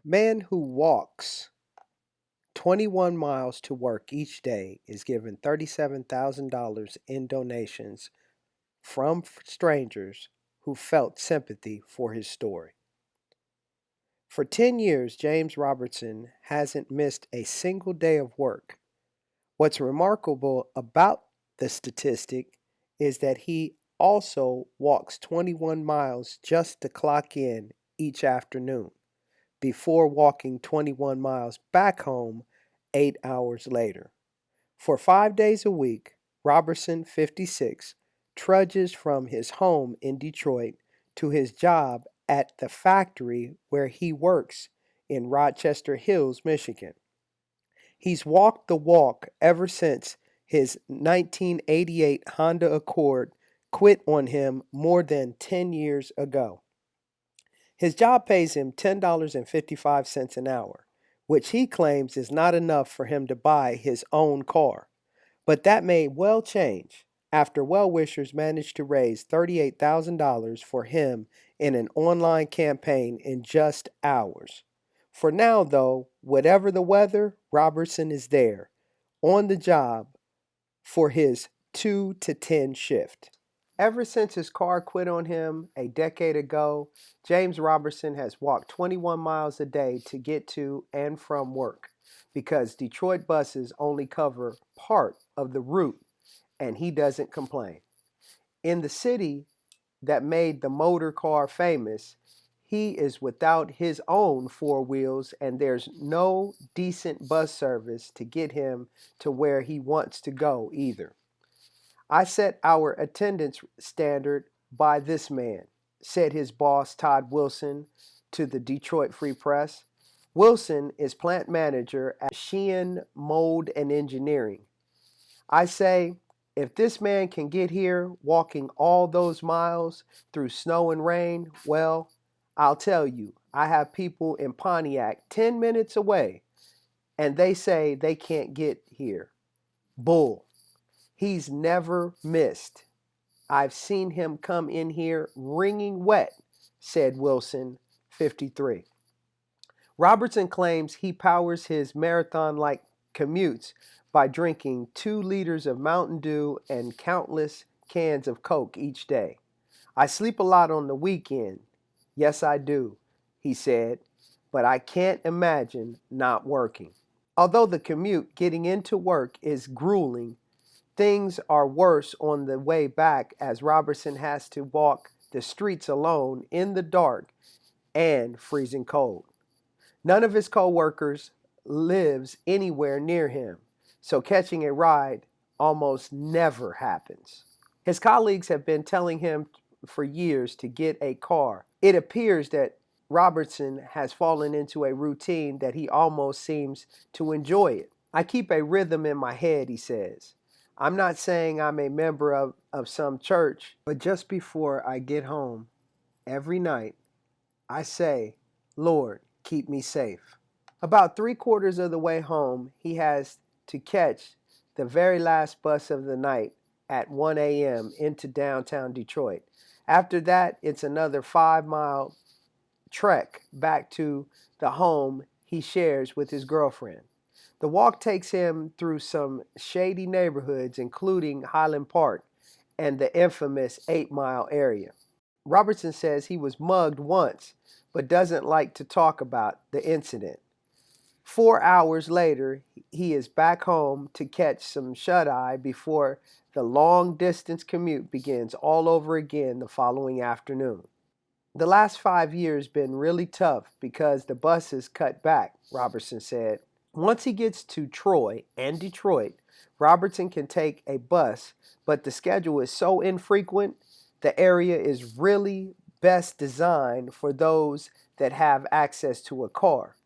Man who walks 21 miles to work each day is given $37,000 in donations from strangers who felt sympathy for his story. For 10 years, James Robertson hasn't missed a single day of work. What's remarkable about the statistic is that he also walks 21 miles just to clock in each afternoon before walking 21 miles back home 8 hours later. For 5 days a week, Robertson, 56, trudges from his home in Detroit to his job at the factory where he works in Rochester Hills, Michigan. He's walked the walk ever since his 1988 Honda Accord quit on him more than 10 years ago. His job pays him $10.55 an hour, which he claims is not enough for him to buy his own car. But that may well change after well wishers managed to raise $38,000 for him in an online campaign in just hours. For now, though, whatever the weather, Robertson is there, on the job for his 2 to 10 shift. Ever since his car quit on him a decade ago, James Robertson has walked 21 miles a day to get to and from work because Detroit buses only cover part of the route and he doesn't complain. In the city that made the motor car famous, he is without his own four wheels and there's no decent bus service to get him to where he wants to go either. I set our attendance standard by this man, said his boss Todd Wilson to the Detroit Free Press. Wilson is plant manager at Sheehan Mold and Engineering. I say, if this man can get here walking all those miles through snow and rain, well, I'll tell you, I have people in Pontiac 10 minutes away and they say they can't get here. Bull. He's never missed. I've seen him come in here wringing wet, said Wilson, 53. Robertson claims he powers his marathon-like commutes by drinking 2 liters of Mountain Dew and countless cans of Coke each day. I sleep a lot on the weekend. Yes, I do, he said, but I can't imagine not working. Although the commute getting into work is grueling, things are worse on the way back as Robertson has to walk the streets alone in the dark and freezing cold. None of his co-workers lives anywhere near him, so catching a ride almost never happens. His colleagues have been telling him for years to get a car. It appears that Robertson has fallen into a routine that he almost seems to enjoy it. I keep a rhythm in my head, he says. I'm not saying I'm a member of some church, but just before I get home every night, I say, Lord, keep me safe. About 3/4 of the way home, he has to catch the very last bus of the night at 1 a.m. into downtown Detroit. After that, it's another 5-mile trek back to the home he shares with his girlfriend. The walk takes him through some shady neighborhoods, including Highland Park and the infamous 8 Mile area. Robertson says he was mugged once, but doesn't like to talk about the incident. 4 hours later, he is back home to catch some shut-eye before the long-distance commute begins all over again the following afternoon. The last 5 years been really tough because the buses cut back, Robertson said. Once he gets to Troy and Detroit, Robertson can take a bus, but the schedule is so infrequent, the area is really best designed for those that have access to a car.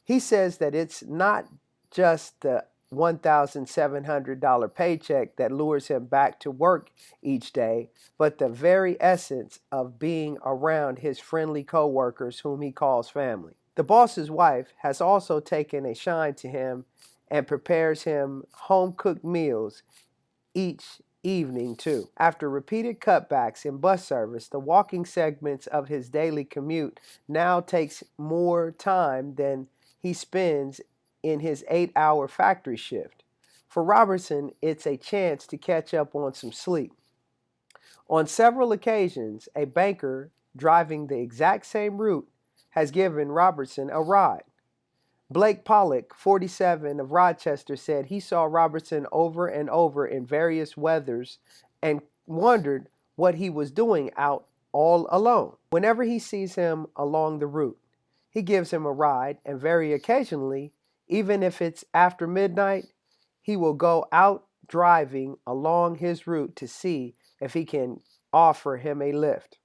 He says that it's not just the $1,700 paycheck that lures him back to work each day, but the very essence of being around his friendly coworkers whom he calls family. The boss's wife has also taken a shine to him and prepares him home-cooked meals each evening, too. After repeated cutbacks in bus service, the walking segments of his daily commute now takes more time than he spends in his 8-hour factory shift. For Robertson, it's a chance to catch up on some sleep. On several occasions, a banker driving the exact same route has given Robertson a ride. Blake Pollock, 47, of Rochester, said he saw Robertson over and over in various weathers and wondered what he was doing out all alone. Whenever he sees him along the route, he gives him a ride, and very occasionally, even if it's after midnight, he will go out driving along his route to see if he can offer him a lift.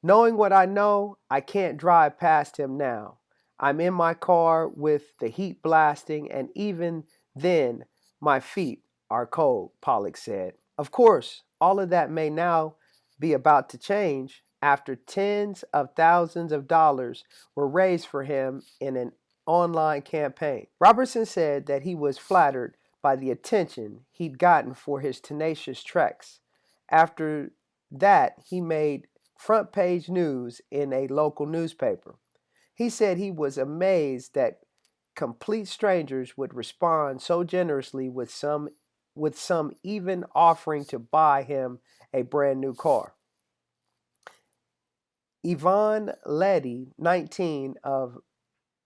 Knowing what I know, I can't drive past him now. I'm in my car with the heat blasting, and even then, my feet are cold, Pollock said. Of course, all of that may now be about to change after tens of thousands of dollars were raised for him in an online campaign. Robertson said that he was flattered by the attention he'd gotten for his tenacious treks. After that, he made front page news in a local newspaper. He said he was amazed that complete strangers would respond so generously, with some even offering to buy him a brand new car. Yvonne Leddy, 19, of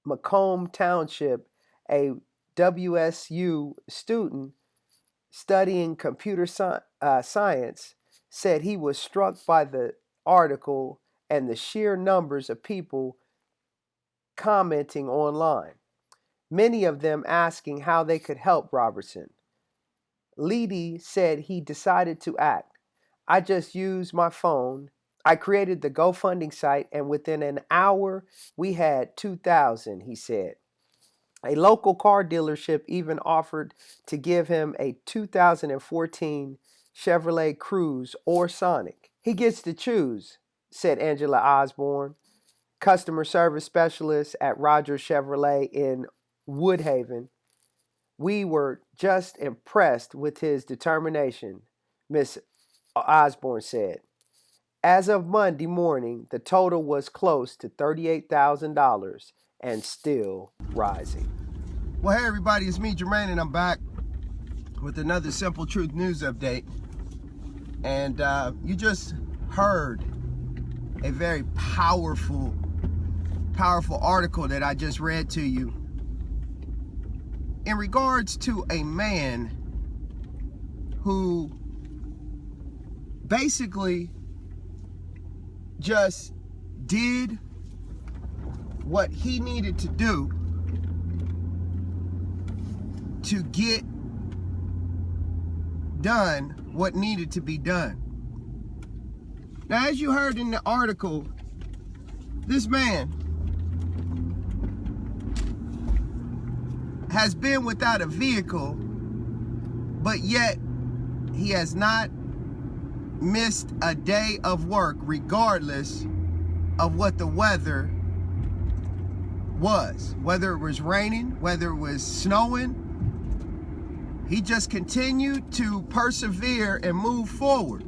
Macomb Township, a WSU student studying computer science, said he was struck by the article and the sheer numbers of people commenting online, many of them asking how they could help Robertson. Leedy said he decided to act. I just used my phone. I created the GoFundMe site, and within an hour, we had 2,000, he said. A local car dealership even offered to give him a 2014 Chevrolet Cruze or Sonic. He gets to choose, said Angela Osborne, customer service specialist at Rogers Chevrolet in Woodhaven. We were just impressed with his determination, Miss Osborne said. As of Monday morning, the total was close to $38,000 and still rising. Well, hey everybody, it's me, Jermaine, and I'm back with another Simple Truth News update. And you just heard a very powerful article that I just read to you in regards to a man who basically just did what he needed to do to get done what needed to be done. Now, as you heard in the article, this man has been without a vehicle, but yet he has not missed a day of work, regardless of what the weather was. Whether it was raining, whether it was snowing, he just continued to persevere and move forward.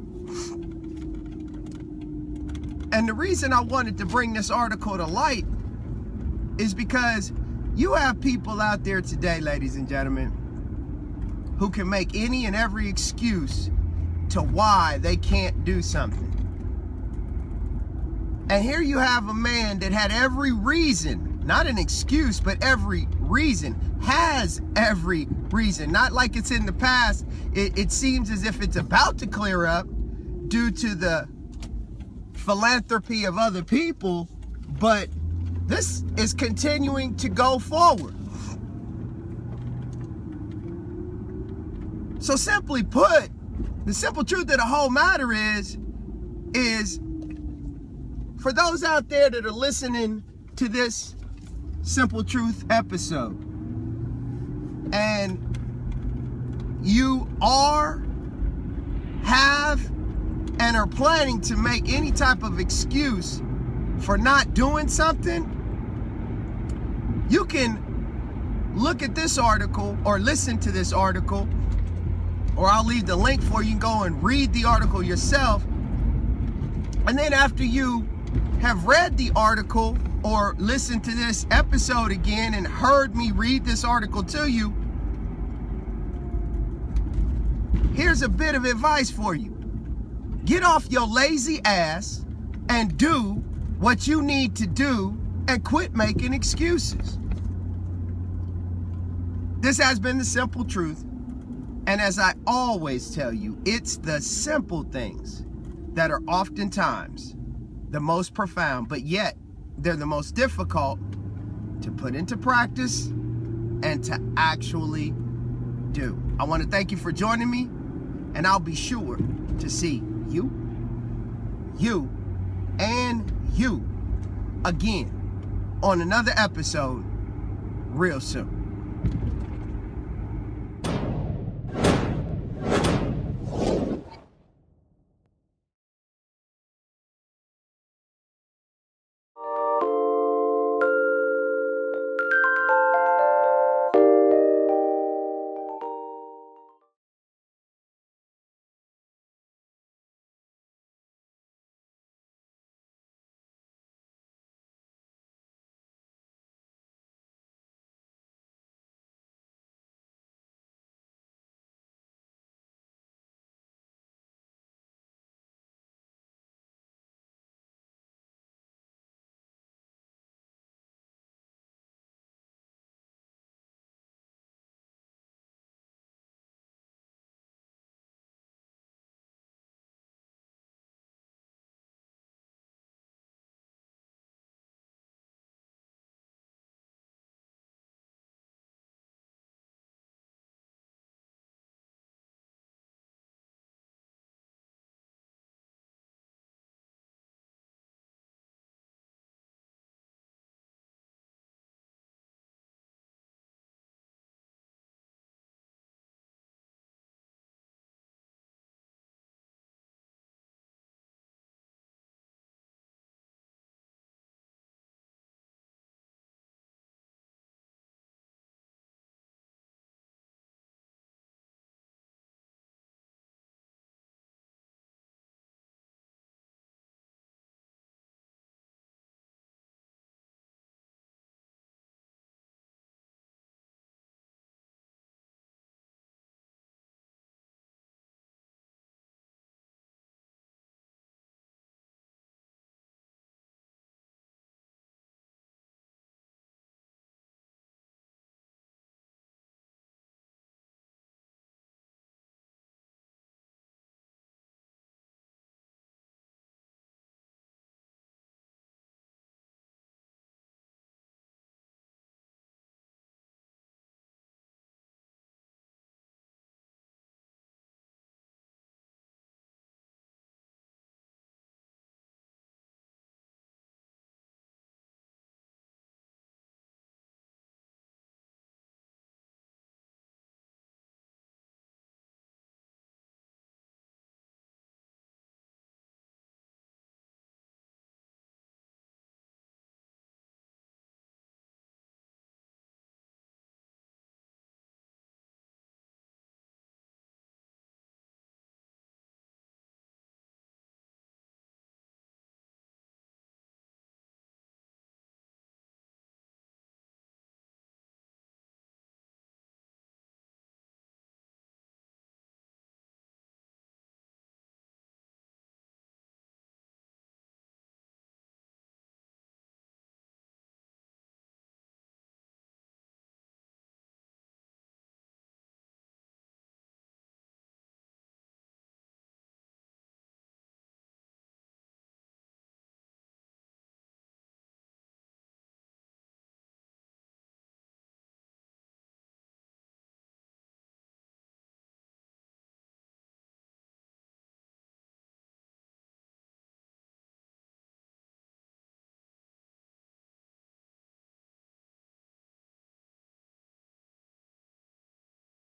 And the reason I wanted to bring this article to light is because you have people out there today, ladies and gentlemen, who can make any and every excuse to why they can't do something. And here you have a man that had every reason, not an excuse, but every reason, has every reason. Not like it's in the past. It seems as if it's about to clear up due to the philanthropy of other people, but this is continuing to go forward. So simply put, the simple truth of the whole matter is for those out there that are listening to this Simple Truth episode, and you have and are planning to make any type of excuse for not doing something, you can look at this article or listen to this article or I'll leave the link for you. You can go and read the article yourself. And then after you have read the article or listened to this episode again and heard me read this article to you, here's a bit of advice for you. Get off your lazy ass and do what you need to do and quit making excuses. This has been The Simple Truth. And as I always tell you, it's the simple things that are oftentimes the most profound, but yet they're the most difficult to put into practice and to actually do. I want to thank you for joining me, and I'll be sure to see you, and you again on another episode real soon.